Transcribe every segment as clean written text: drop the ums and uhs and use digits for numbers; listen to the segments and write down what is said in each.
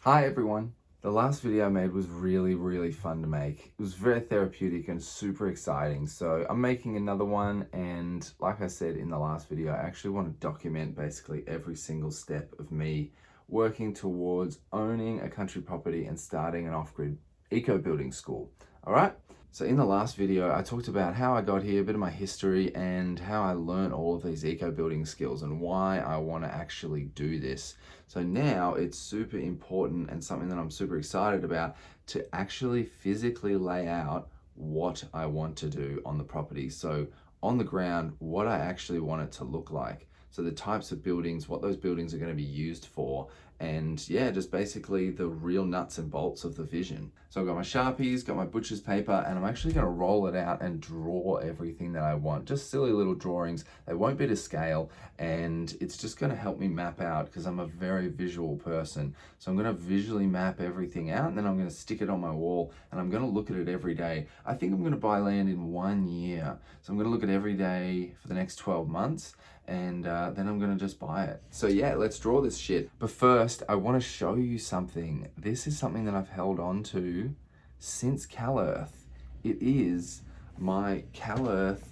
Hi everyone. The last video I made was really fun to make. It was very therapeutic and super exciting. So I'm making another one, and like I said in the last video, I actually want to document basically every single step of me working towards owning a country property and starting an off-grid eco-building school. All right? So in the last video, I talked about how I got here, a bit of my history, and how I learned all of these eco-building skills and why I want to actually do this. So now it's super important and something that I'm super excited about to actually physically lay out what I want to do on the property. So on the ground, what I actually want it to look like. So the types of buildings, what those buildings are going to be used for, and yeah, just basically the real nuts and bolts of the vision. So I've got my Sharpies, got my butcher's paper, and I'm actually going to roll it out and draw everything that I want. Just silly little drawings. They won't be to scale, and it's just going to help me map out because I'm a very visual person. So I'm going to visually map everything out, and then I'm going to stick it on my wall, and I'm going to look at it every day. I think I'm going to buy land in 1 year. So I'm going to look at every day for the next 12 months, and then I'm gonna just buy it. So yeah, let's draw this shit. But first, I wanna show you something. This is something that I've held on to since CalEarth. It is my CalEarth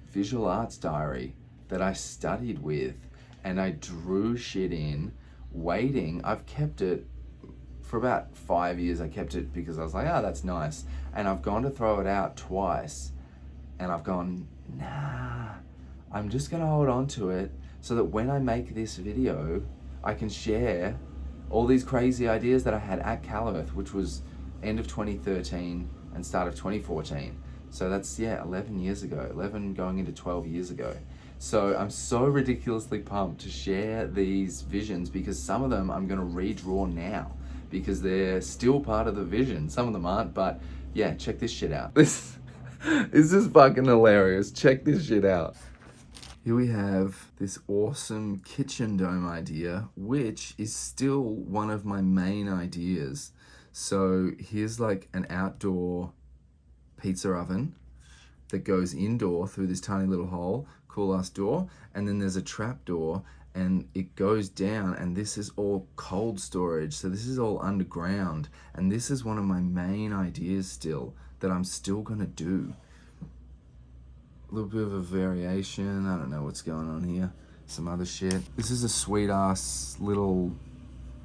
visual arts diary that I studied with, and I drew shit in, waiting. I've kept it for about 5 years. I kept it because I was like, oh, that's nice. And I've gone to throw it out twice, and I've gone, nah, I'm just gonna hold on to it so that when I make this video, I can share all these crazy ideas that I had at CalEarth, which was end of 2013 and start of 2014. So that's, yeah, 11 years ago, 11 going into 12 years ago. So I'm so ridiculously pumped to share these visions because some of them I'm gonna redraw now because they're still part of the vision. Some of them aren't, but yeah, check this shit out. This is fucking hilarious. Check this shit out. Here we have this awesome kitchen dome idea, which is still one of my main ideas. So here's like an outdoor pizza oven that goes indoor through this tiny little hole, cool ass door, and then there's a trap door and it goes down, and this is all cold storage. So this is all underground, and this is one of my main ideas still that I'm still gonna do. A little bit of a variation. I don't know what's going on here. Some other shit. This is a sweet ass little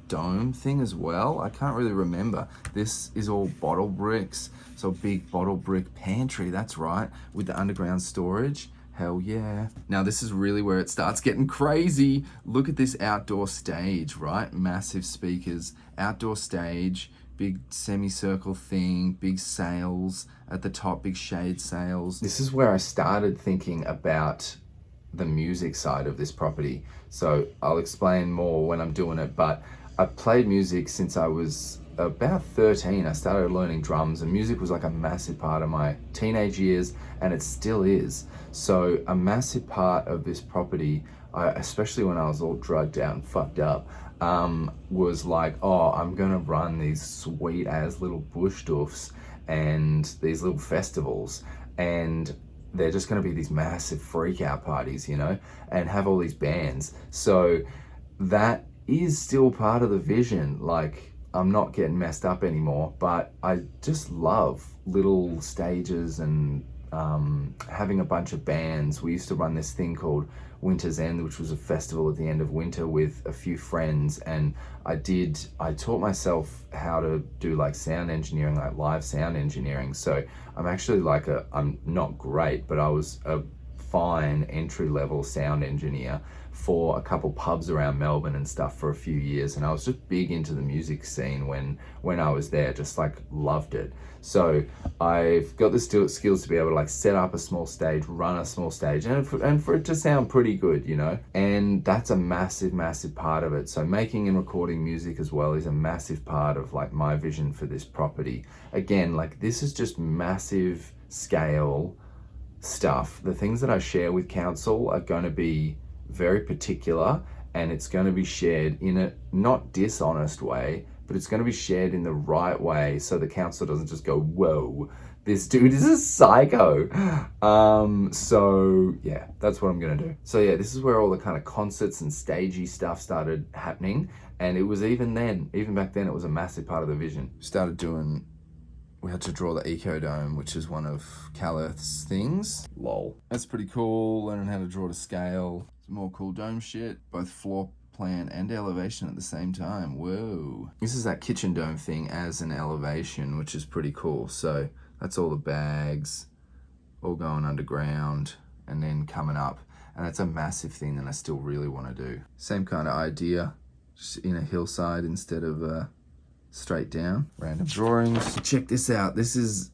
dome thing as well. I can't really remember. This is all bottle bricks. So big bottle brick pantry, that's right, with the underground storage. Hell yeah. Now this is really where it starts getting crazy. Look at this outdoor stage, right? Massive speakers, outdoor stage, big semicircle thing, big sails at the top, big shade sails. This is where I started thinking about the music side of this property. So I'll explain more when I'm doing it, but I've played music since I was about 13. I started learning drums, and music was like a massive part of my teenage years, and it still is. So a massive part of this property, especially when I was all drugged out and fucked up, was like, oh, I'm gonna run these sweet as little bush doofs and these little festivals, and they're just gonna be these massive freak out parties, you know, and have all these bands. So that is still part of the vision. Like, I'm not getting messed up anymore, but I just love little stages and having a bunch of bands. We used to run this thing called Winter's End, which was a festival at the end of winter with a few friends, and I taught myself how to do like sound engineering, like live sound engineering. So I'm actually like I'm not great, but I was a fine entry-level sound engineer for a couple pubs around Melbourne and stuff for a few years, and I was just big into the music scene when I was there, just like loved it. So I've got the skills to be able to like set up a small stage, run a small stage, and for it to sound pretty good, you know, and that's a massive part of it. So making and recording music as well is a massive part of like my vision for this property. Again, like this is just massive scale stuff. The things that I share with council are going to be very particular, and it's going to be shared in a not dishonest way, but it's going to be shared in the right way so the council doesn't just go, whoa, this dude is a psycho. So yeah, that's what I'm gonna do. So yeah, this is where all the kind of concerts and stagey stuff started happening. And it was even back then, it was a massive part of the vision. We had to draw the Eco Dome, which is one of Cal Earth's things. Lol. That's pretty cool, learning how to draw to scale. Some more cool dome shit, both floor plan and elevation at the same time. Whoa. This is that kitchen dome thing as an elevation, which is pretty cool. So that's all the bags, all going underground and then coming up. And that's a massive thing that I still really want to do. Same kind of idea, just in a hillside instead of straight down. Random drawings. Check this out. This is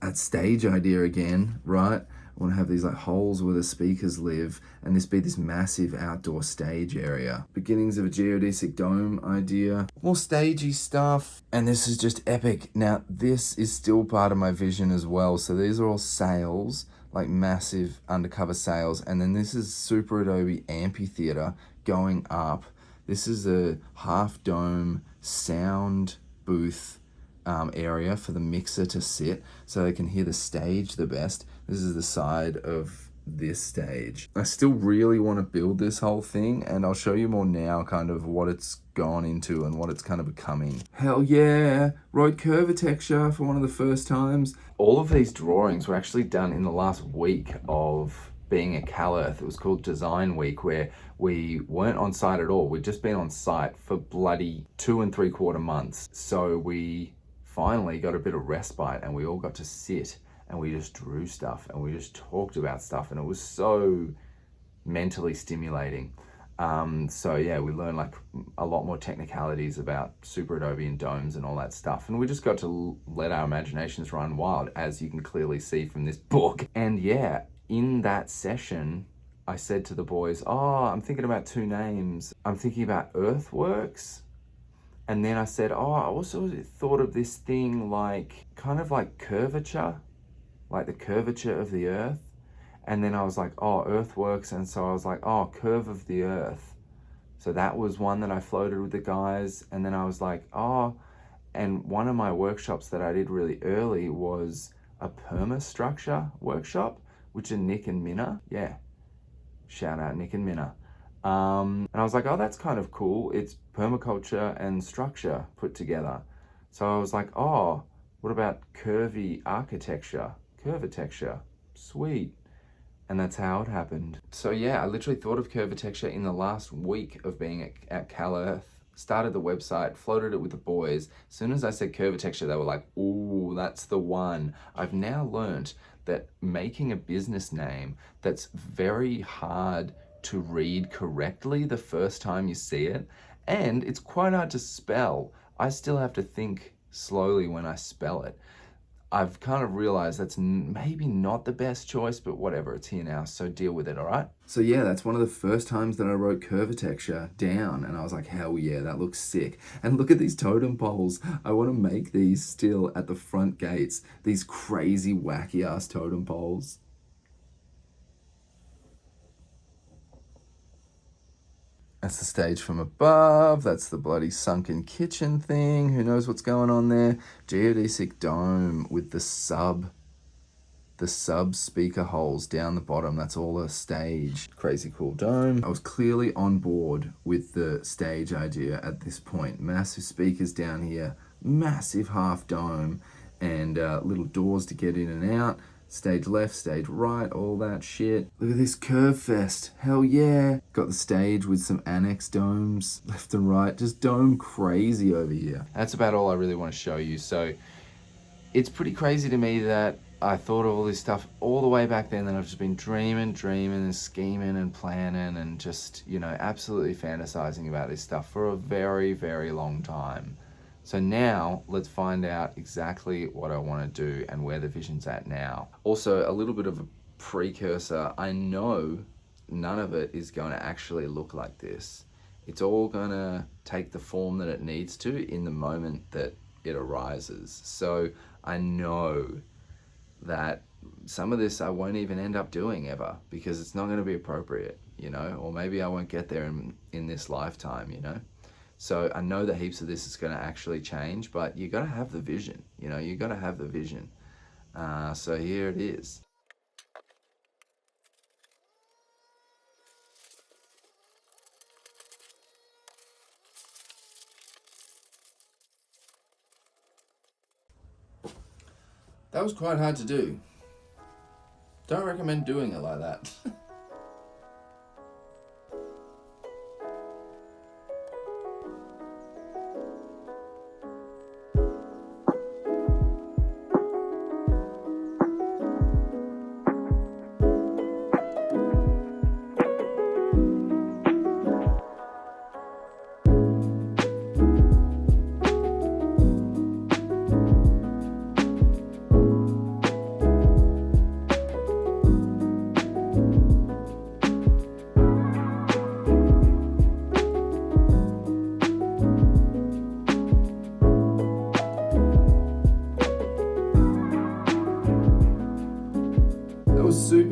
that stage idea again, right? I want to have these like holes where the speakers live and this be this massive outdoor stage area. Beginnings of a geodesic dome idea. More stagey stuff. And this is just epic. Now, this is still part of my vision as well. So these are all sails, like massive undercover sails. And then this is Super Adobe Amphitheater going up. This is a half dome sound booth area for the mixer to sit so they can hear the stage the best. This is the side of this stage. I still really want to build this whole thing, and I'll show you more now kind of what it's gone into and what it's kind of becoming. Hell yeah, wrote curvatexture for one of the first times. All of these drawings were actually done in the last week of being at Cal Earth. It was called Design Week, where we weren't on site at all. We'd just been on site for bloody 2 3/4 months. So we finally got a bit of respite and we all got to sit and we just drew stuff and we just talked about stuff, and it was so mentally stimulating. So yeah, we learned like a lot more technicalities about Super Adobe and domes and all that stuff. And we just got to let our imaginations run wild, as you can clearly see from this book. And yeah, in that session, I said to the boys, oh, I'm thinking about 2 names. I'm thinking about Earthworks. And then I said, oh, I also thought of this thing like, kind of like curvature, like the curvature of the earth. And then I was like, oh, Earthworks. And so I was like, oh, curve of the earth. So that was one that I floated with the guys. And then I was like, oh, and one of my workshops that I did really early was a permastructure workshop, which are Nick and Minna. Yeah, shout out Nick and Minna. And I was like, oh, that's kind of cool. It's permaculture and structure put together. So I was like, oh, what about curvy architecture? Curvatexture, sweet. And that's how it happened. So yeah, I literally thought of curvatexture in the last week of being at Cal Earth. Started the website, floated it with the boys. As soon as I said curvatexture, they were like, ooh, that's the one. I've now learned that making a business name that's very hard to read correctly the first time you see it, and it's quite hard to spell. I still have to think slowly when I spell it. I've kind of realized that's maybe not the best choice, but whatever, it's here now, so deal with it, all right? So yeah, that's one of the first times that I wrote curvatexture down, and I was like, hell yeah, that looks sick. And look at these totem poles. I want to make these still at the front gates, these crazy wacky ass totem poles. That's the stage from above. That's the bloody sunken kitchen thing. Who knows what's going on there? Geodesic dome with the sub speaker holes down the bottom. That's all a stage. Crazy cool dome. I was clearly on board with the stage idea at this point. Massive speakers down here, massive half dome, and little doors to get in and out. Stage left, stage right, all that shit. Look at this curve fest. Hell yeah. Got the stage with some annex domes left and right. Just dome crazy over here. That's about all I really want to show you. So it's pretty crazy to me that I thought of all this stuff all the way back then, and I've just been dreaming and scheming and planning and just, you know, absolutely fantasizing about this stuff for a very, very long time. So now let's find out exactly what I want to do and where the vision's at now. Also, a little bit of a precursor. I know none of it is going to actually look like this. It's all going to take the form that it needs to in the moment that it arises. So I know that some of this I won't even end up doing ever because it's not going to be appropriate, you know, or maybe I won't get there in this lifetime, you know. So I know that heaps of this is going to actually change, but you got to have the vision, you know, you got to have the vision. So here it is. That was quite hard to do. Don't recommend doing it like that.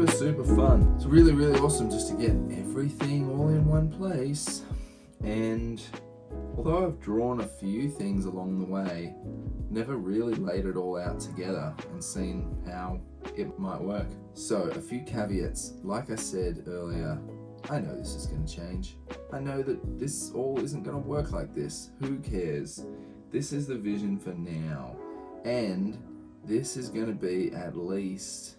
Super fun. It's really awesome just to get everything all in one place. And although I've drawn a few things along the way, never really laid it all out together and seen how it might work. So a few caveats. Like I said earlier, I know this is going to change. I know that this all isn't going to work like this. Who cares? This is the vision for now, and this is going to be at least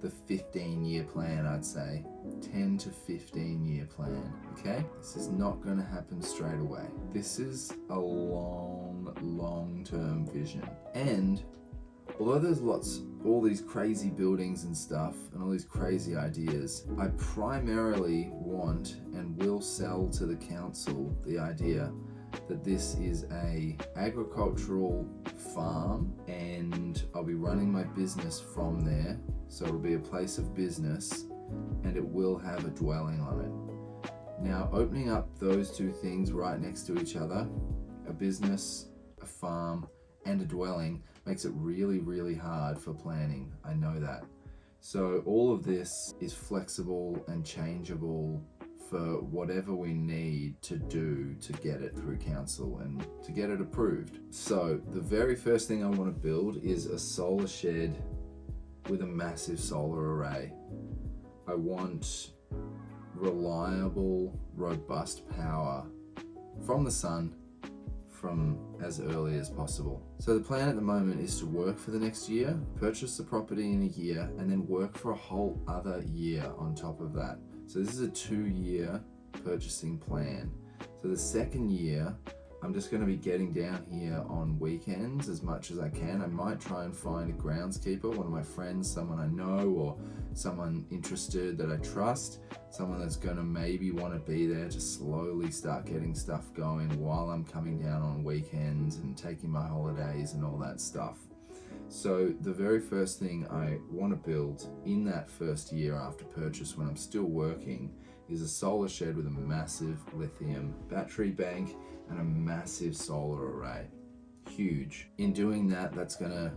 the 15-year plan, I'd say. 10 to 15-year plan, okay? This is not going to happen straight away. This is a long-term vision. And although there's all these crazy buildings and stuff and all these crazy ideas, I primarily want and will sell to the council the idea that this is a agricultural farm and I'll be running my business from there. So it'll be a place of business and it will have a dwelling on it. Now, opening up those two things right next to each other, a business, a farm, and a dwelling, makes it really hard for planning. I know that. So all of this is flexible and changeable for whatever we need to do to get it through council and to get it approved. So the very first thing I want to build is a solar shed with a massive solar array. I want reliable, robust power from the sun from as early as possible. So the plan at the moment is to work for the next year, purchase the property in a year, and then work for a whole other year on top of that. So this is a 2-year purchasing plan. So the second year, I'm just going to be getting down here on weekends as much as I can. I might try and find a groundskeeper, one of my friends, someone I know, or someone interested that I trust, someone that's going to maybe want to be there to slowly start getting stuff going while I'm coming down on weekends and taking my holidays and all that stuff. So the very first thing I want to build in that first year after purchase, when I'm still working, is a solar shed with a massive lithium battery bank and a massive solar array. Huge. In doing that, that's going to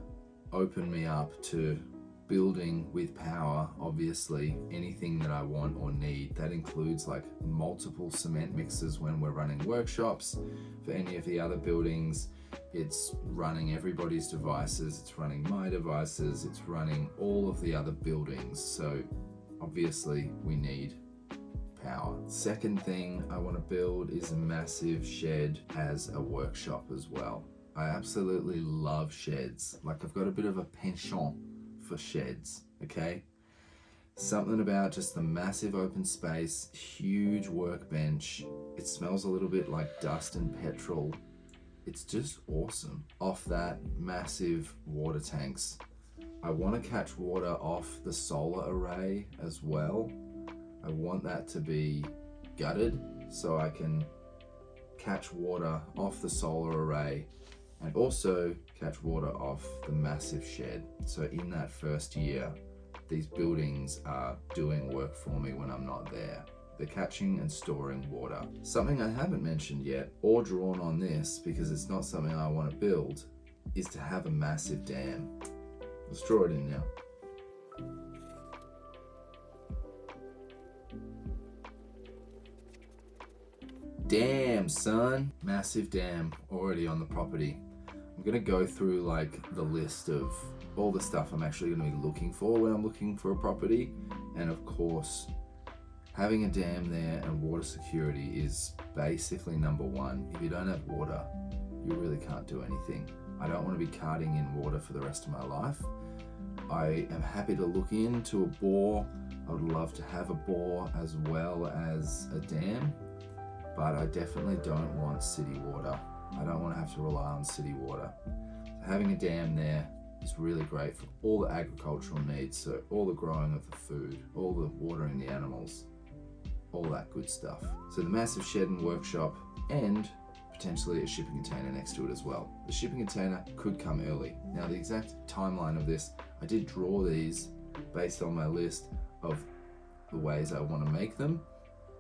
open me up to building with power, obviously, anything that I want or need. That includes like multiple cement mixers when we're running workshops. For any of the other buildings, it's running everybody's devices, it's running my devices, it's running all of the other buildings. So obviously we need power. Second thing I want to build is a massive shed as a workshop as well. I absolutely love sheds. Like, I've got a bit of a penchant for sheds, okay? Something about just the massive open space, huge workbench. It smells a little bit like dust and petrol. It's just awesome. Off that, massive water tanks. I want to catch water off the solar array as well. I want that to be gutted so I can catch water off the solar array and also catch water off the massive shed. So in that first year, these buildings are doing work for me when I'm not there. They're catching and storing water. Something I haven't mentioned yet or drawn on this, because it's not something I want to build, is to have a massive dam. Let's draw it in now. Dam, son. Massive dam already on the property. I'm gonna go through like the list of all the stuff I'm actually gonna be looking for when I'm looking for a property. And of course, having a dam there and water security is basically number one. If you don't have water, you really can't do anything. I don't want to be carting in water for the rest of my life. I am happy to look into a bore. I would love to have a bore as well as a dam, but I definitely don't want city water. I don't want to have to rely on city water. So having a dam there is really great for all the agricultural needs, so all the growing of the food, all the watering the animals, all that good stuff. So the massive shed and workshop, and potentially a shipping container next to it as well. The shipping container could come early. Now the exact timeline of this, I did draw these based on my list of the ways I want to make them,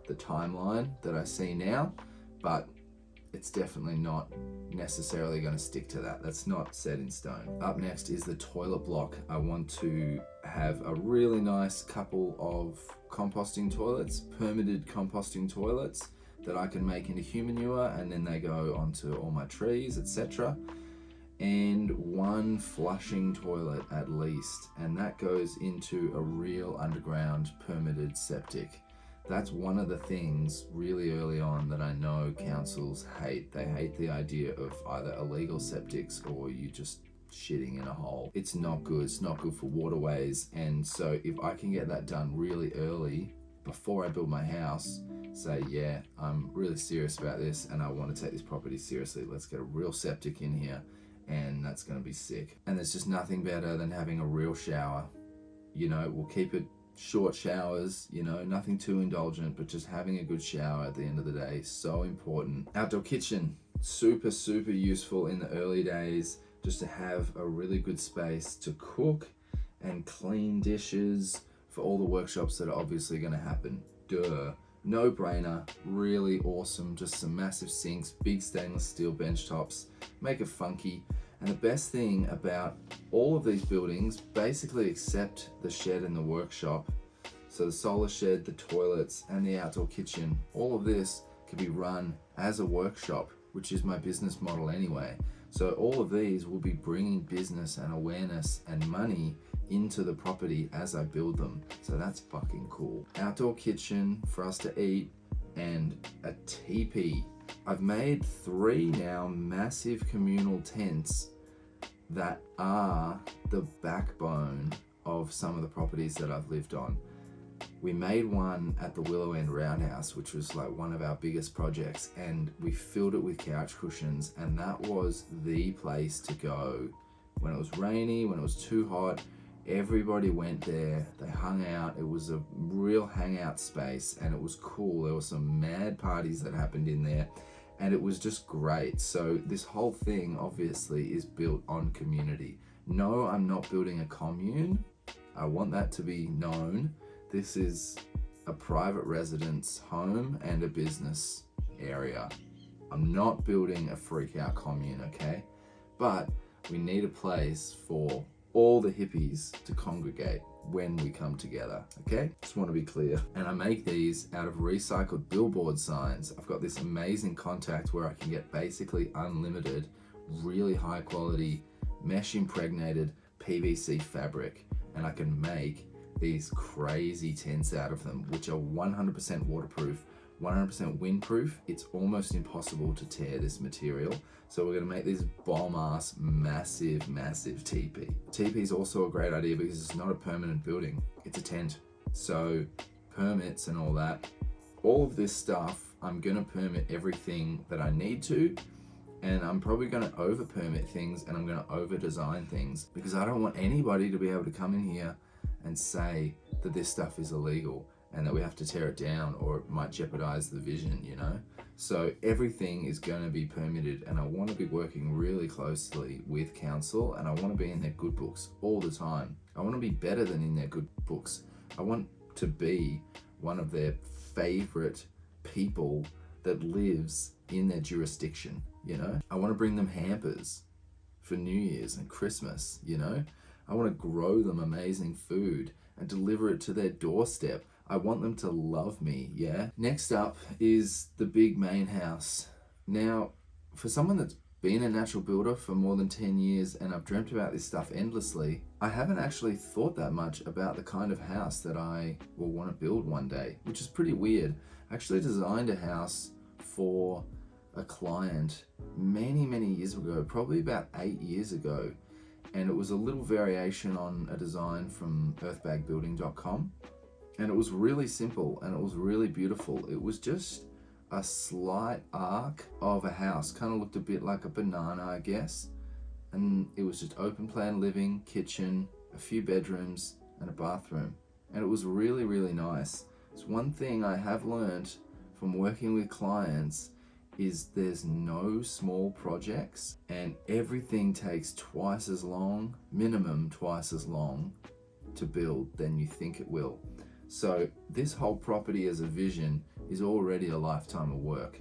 the timeline that I see now, but it's definitely not necessarily going to stick to that. That's not set in stone. Up next is the toilet block. I want to have a really nice couple of composting toilets, permitted composting toilets that I can make into human manure, and then they go onto all my trees, etc. And one flushing toilet at least, and that goes into a real underground permitted septic. That's one of the things really early on that I know councils hate. They hate the idea of either illegal septics or you just shitting in a hole. It's not good. It's not good for waterways. And so if I can get that done really early before I build my house, say, yeah, I'm really serious about this and I want to take this property seriously. Let's get a real septic in here, and that's going to be sick. And there's just nothing better than having a real shower. You know, we'll keep it short showers, you know, nothing too indulgent, but just having a good shower at the end of the day, so important. Outdoor kitchen, super useful in the early days, just to have a really good space to cook and clean dishes for all the workshops that are obviously going to happen. Duh. No brainer, really awesome. Just some massive sinks, big stainless steel bench tops, make it funky. And the best thing about all of these buildings, basically except the shed and the workshop, so the solar shed, the toilets, and the outdoor kitchen, all of this can be run as a workshop, which is my business model anyway. So all of these will be bringing business and awareness and money into the property as I build them. So that's fucking cool. Outdoor kitchen for us to eat, and a teepee. I've made 3 now massive communal tents that are the backbone of some of the properties that I've lived on. We made one at the Willow End Roundhouse, which was like one of our biggest projects, and we filled it with couch cushions, and that was the place to go. When it was rainy, when it was too hot, everybody went there, they hung out. It was a real hangout space and it was cool. There were some mad parties that happened in there, and it was just great. So this whole thing obviously is built on community. No, I'm not building a commune. I want that to be known. This is a private residence home and a business area. I'm not building a freak out commune, okay? But we need a place for all the hippies to congregate when we come together, okay? Just want to be clear. And I make these out of recycled billboard signs. I've got this amazing contact where I can get basically unlimited, really high quality, mesh impregnated PVC fabric, and I can make these crazy tents out of them, which are 100% waterproof, 100% windproof. It's almost impossible to tear this material. So we're gonna make these bomb ass, massive teepee. Teepee is also a great idea because it's not a permanent building, it's a tent. So permits and all that, all of this stuff, I'm gonna permit everything that I need to, and I'm probably gonna over permit things, and I'm gonna over design things, because I don't want anybody to be able to come in here and say that this stuff is illegal and that we have to tear it down or it might jeopardize the vision, you know? So everything is going to be permitted, and I want to be working really closely with council, and I want to be in their good books all the time. I want to be better than in their good books. I want to be one of their favorite people that lives in their jurisdiction, you know? I want to bring them hampers for New Year's and Christmas, you know? I want to grow them amazing food and deliver it to their doorstep. I want them to love me, yeah? Next up is the big main house. Now, for someone that's been a natural builder for more than 10 years and I've dreamt about this stuff endlessly, I haven't actually thought that much about the kind of house that I will want to build one day, which is pretty weird. I actually designed a house for a client many years ago, probably about 8 years ago, and it was a little variation on a design from earthbagbuilding.com, and it was really simple and it was really beautiful. It was just a slight arc of a house, kind of looked a bit like a banana, I guess, and it was just open plan living, kitchen, a few bedrooms and a bathroom, and it was really nice. It's one thing I have learned from working with clients is there's no small projects, and everything takes twice as long, minimum twice as long to build than you think it will. So this whole property as a vision is already a lifetime of work.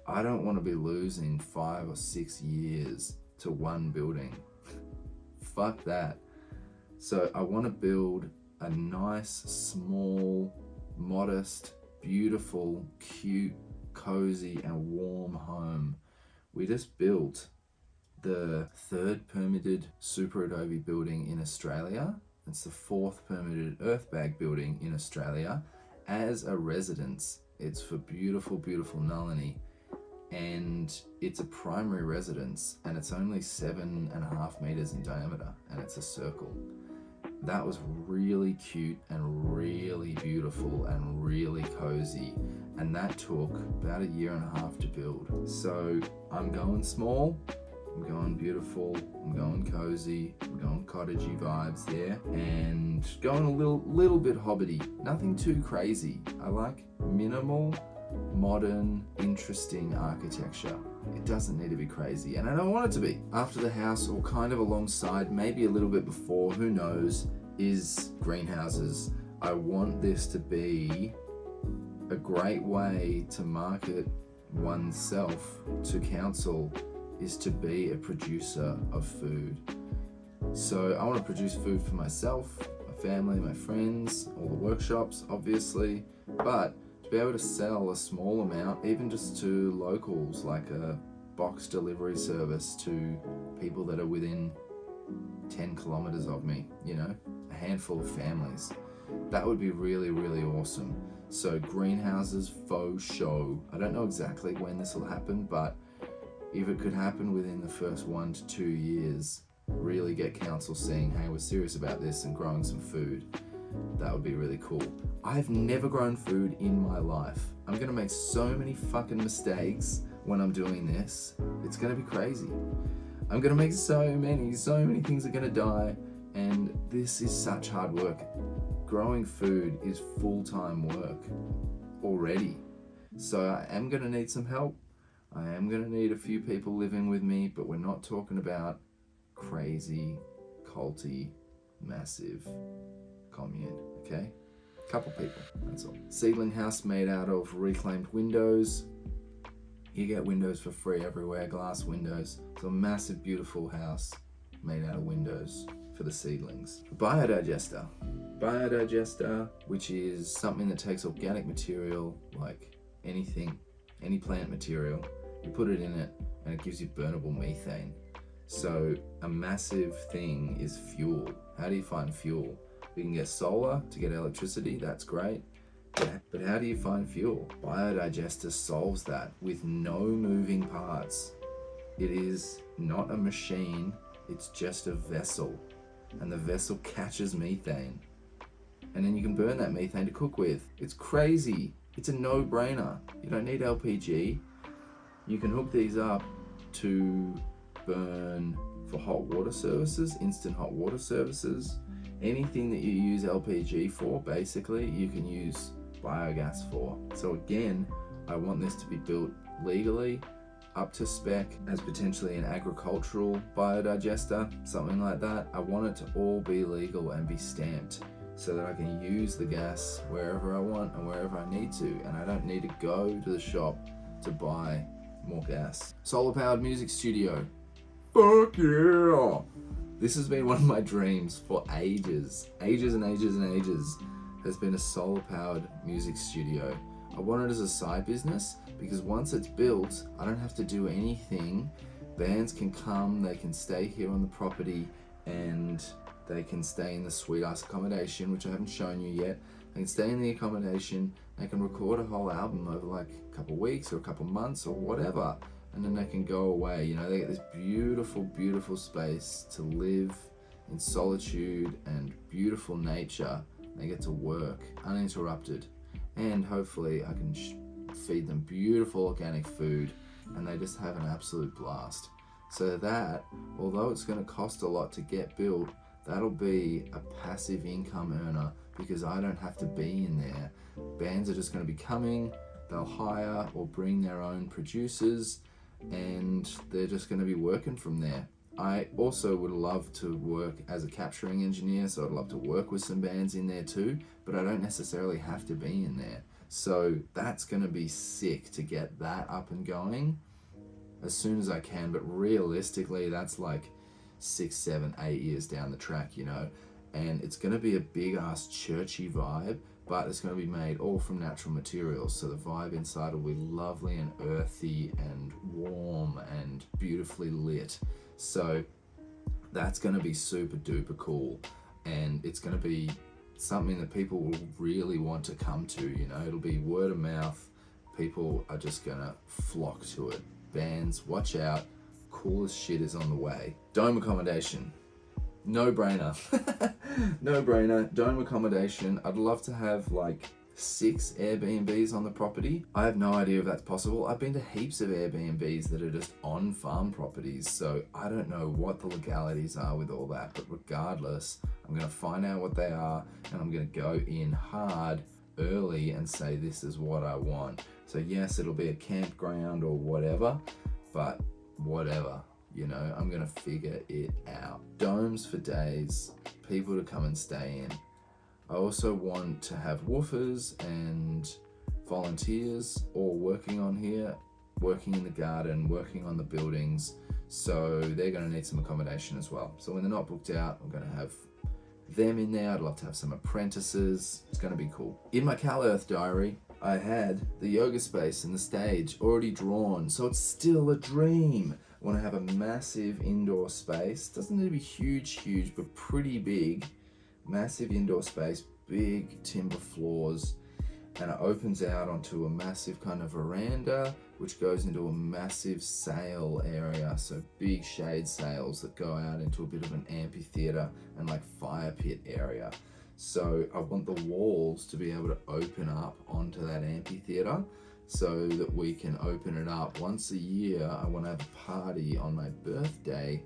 I don't want to be losing 5 or 6 years to one building. Fuck that. So I want to build a nice, small, modest, beautiful, cute, cozy and warm home. We just built the 3rd permitted super adobe building in Australia. It's the 4th permitted earthbag building in Australia as a residence. It's for beautiful Nalini, and it's a primary residence, and it's only 7.5 meters in diameter, and it's a circle. That was really cute and really beautiful and really cozy, and that took about 1.5 years to build. So I'm going small, I'm going beautiful, I'm going cozy, I'm going cottagey vibes there, and going a little bit hobbity. Nothing too crazy. I like minimal, modern, interesting architecture. It doesn't need to be crazy, and I don't want it to be. After the house, or kind of alongside, maybe a little bit before, who knows, is greenhouses. I want this to be a great way to market oneself to council, is to be a producer of food. So I want to produce food for myself, my family, my friends, all the workshops, obviously, but to be able to sell a small amount, even just to locals, like a box delivery service to people that are within 10 kilometers of me, you know, a handful of families. That would be really awesome. So greenhouses, faux show. I don't know exactly when this will happen, but if it could happen within the first 1 to 2 years, really get council saying, hey, we're serious about this and growing some food, that would be really cool. I've never grown food in my life. I'm gonna make so many fucking mistakes when I'm doing this. It's gonna be crazy. I'm gonna make so many things are gonna die, and this is such hard work. Growing food is full-time work already. So I am gonna need some help. I am gonna need a few people living with me, but we're not talking about crazy, culty, massive commune, okay? Couple people, that's all. Seedling house made out of reclaimed windows. You get windows for free everywhere, glass windows. It's a massive, beautiful house made out of windows for the seedlings. Biodigester. Biodigester, which is something that takes organic material, like anything, any plant material, you put it in it and it gives you burnable methane. So a massive thing is fuel. How do you find fuel? You can get solar to get electricity, that's great. But how do you find fuel? Biodigester solves that with no moving parts. It is not a machine, it's just a vessel. And the vessel catches methane. And then you can burn that methane to cook with. It's crazy. It's a no-brainer. You don't need LPG. You can hook these up to burn for hot water services, instant hot water services. Anything that you use LPG for, basically, you can use biogas for. So again, I want this to be built legally, up to spec, as potentially an agricultural biodigester, something like that. I want it to all be legal and be stamped so that I can use the gas wherever I want and wherever I need to, and I don't need to go to the shop to buy more gas. Solar powered music studio. Fuck yeah! This has been one of my dreams for ages has been a solar powered music studio. I want it as a side business because once it's built, I don't have to do anything. Bands can come, they can stay here on the property, and they can stay in the sweet ass accommodation, which I haven't shown you yet. They can stay in the accommodation, they can record a whole album over like a couple weeks or a couple months or whatever. and then they can go away. You know, they get this beautiful, beautiful space to live in solitude and beautiful nature. They get to work uninterrupted, and hopefully I can feed them beautiful organic food, and they just have an absolute blast. So that, although it's going to cost a lot to get built, that'll be a passive income earner because I don't have to be in there. Bands are just going to be coming, they'll hire or bring their own producers, and they're just going to be working from there. I also would love to work as a capturing engineer, so I'd love to work with some bands in there too, but I don't necessarily have to be in there. So that's going to be sick to get that up and going as soon as I can, but realistically that's like 6, 7, 8 years down the track, you know, and it's going to be a big ass churchy vibe, but it's going to be made all from natural materials, so the vibe inside will be lovely and earthy and warm and beautifully lit. So that's going to be super duper cool, and it's going to be something that people will really want to come to, you know. It'll be word of mouth, people are just going to flock to it. Bands, watch out, coolest shit is on the way. Dome accommodation, no brainer. No brainer, dome accommodation. I'd love to have like 6 Airbnbs on the property. I have no idea if that's possible. I've been to heaps of Airbnbs that are just on farm properties, so I don't know what the legalities are with all that, but regardless, I'm gonna find out what they are, and I'm gonna go in hard early and say this is what I want. So yes, it'll be a campground or whatever, but whatever, you know, I'm gonna figure it out. Domes for days, people to come and stay in. I also want to have woofers and volunteers all working on here, working in the garden, working on the buildings, so they're gonna need some accommodation as well. So when they're not booked out, I'm gonna have them in there. I'd love to have some apprentices. It's gonna be cool. In my Cal Earth diary, I had the yoga space and the stage already drawn, so it's still a dream. I want to have a massive indoor space. Doesn't need to be huge, but pretty big. Massive indoor space, big timber floors, and it opens out onto a massive kind of veranda, which goes into a massive sail area. So big shade sails that go out into a bit of an amphitheater and like fire pit area. So I want the walls to be able to open up onto that amphitheater so that we can open it up once a year. I want to have a party on my birthday,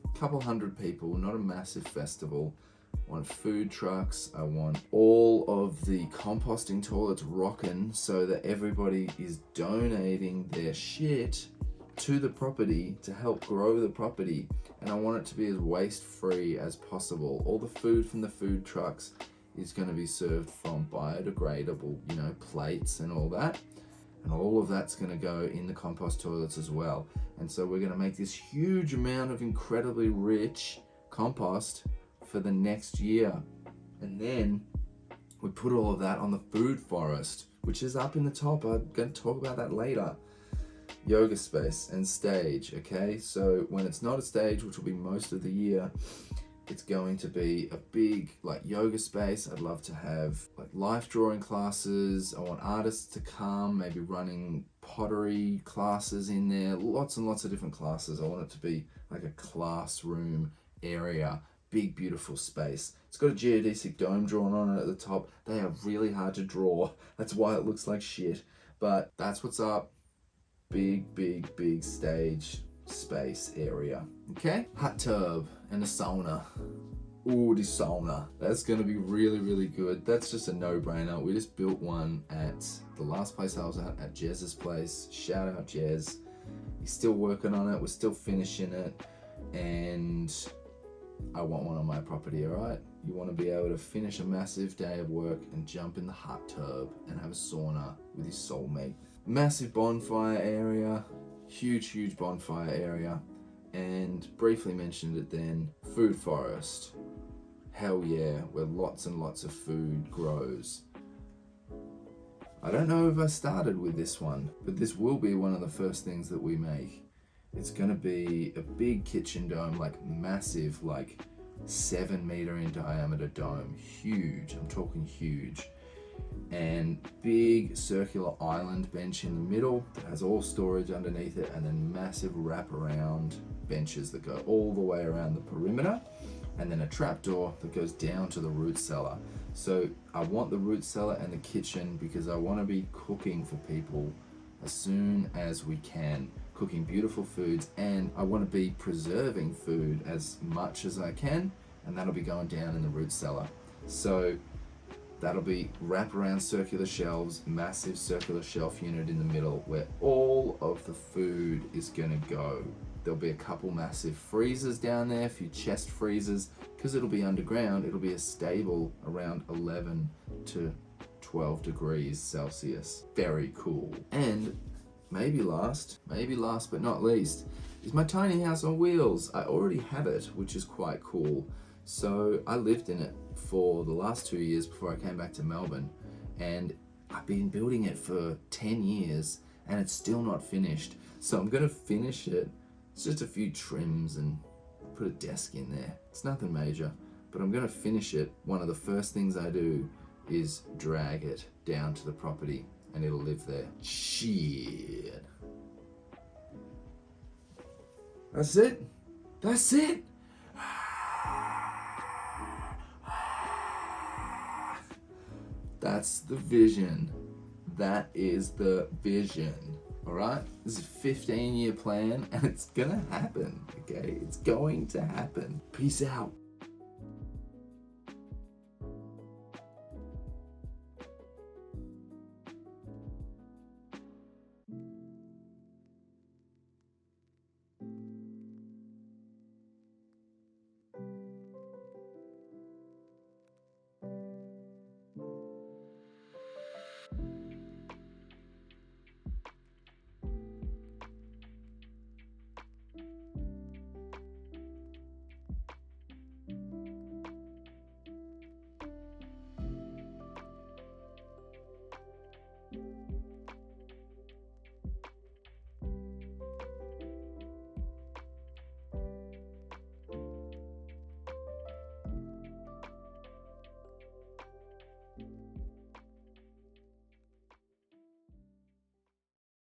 a couple hundred people, not a massive festival. I want food trucks. I want all of the composting toilets rocking so that everybody is donating their shit to the property to help grow the property. And I want it to be as waste free as possible. All the food from the food trucks is going to be served from biodegradable, you know, plates and all that. And all of that's going to go in the compost toilets as well. And so we're going to make this huge amount of incredibly rich compost for the next year. And then we put all of that on the food forest, which is up in the top. I'm going to talk about that later. Yoga space and stage, okay? So when it's not a stage, which will be most of the year, it's going to be a big like yoga space. I'd love to have like life drawing classes. I want artists to come, maybe running pottery classes in there, lots and lots of different classes. I want it to be like a classroom area, big beautiful space. It's got a geodesic dome drawn on it at the top. They are really hard to draw. That's why it looks like shit, but that's what's up. Big stage space area. Okay, hot tub and a sauna. Ooh, the sauna, that's gonna be really good. That's just a no-brainer. We just built one at the last place I was at Jez's place. Shout out Jez. He's still working on it, we're still finishing it, and I want one on my property. All right, you want to be able to finish a massive day of work and jump in the hot tub and have a sauna with your soulmate. Massive bonfire area, huge bonfire area, and briefly mentioned it then, food forest. Hell yeah, where lots and lots of food grows. I don't know if I started with this one, but this will be one of the first things that we make. It's gonna be a big kitchen dome, like massive, like 7 meter in diameter dome, huge, I'm talking huge. and big circular island bench in the middle that has all storage underneath it, and then massive wraparound benches that go all the way around the perimeter, and then a trapdoor that goes down to the root cellar. So I want the root cellar and the kitchen because I want to be cooking for people as soon as we can, cooking beautiful foods, and I want to be preserving food as much as I can, and that'll be going down in the root cellar. So that'll be wraparound circular shelves, massive circular shelf unit in the middle where all of the food is gonna go. There'll be a couple massive freezers down there, a few chest freezers, because it'll be underground. It'll be a stable around 11 to 12 degrees Celsius. Very cool. And maybe last but not least, is my tiny house on wheels. I already have it, which is quite cool. So I lived in it for the last 2 years before I came back to Melbourne, and I've been building it for 10 years and it's still not finished. So I'm gonna finish it. It's just a few trims and put a desk in there. It's nothing major, but I'm gonna finish it. One of the first things I do is drag it down to the property and it'll live there. Shit. That's it. That's it. That's the vision. That is the vision. All right? This is a 15-year plan and it's gonna happen, okay? It's going to happen. Peace out.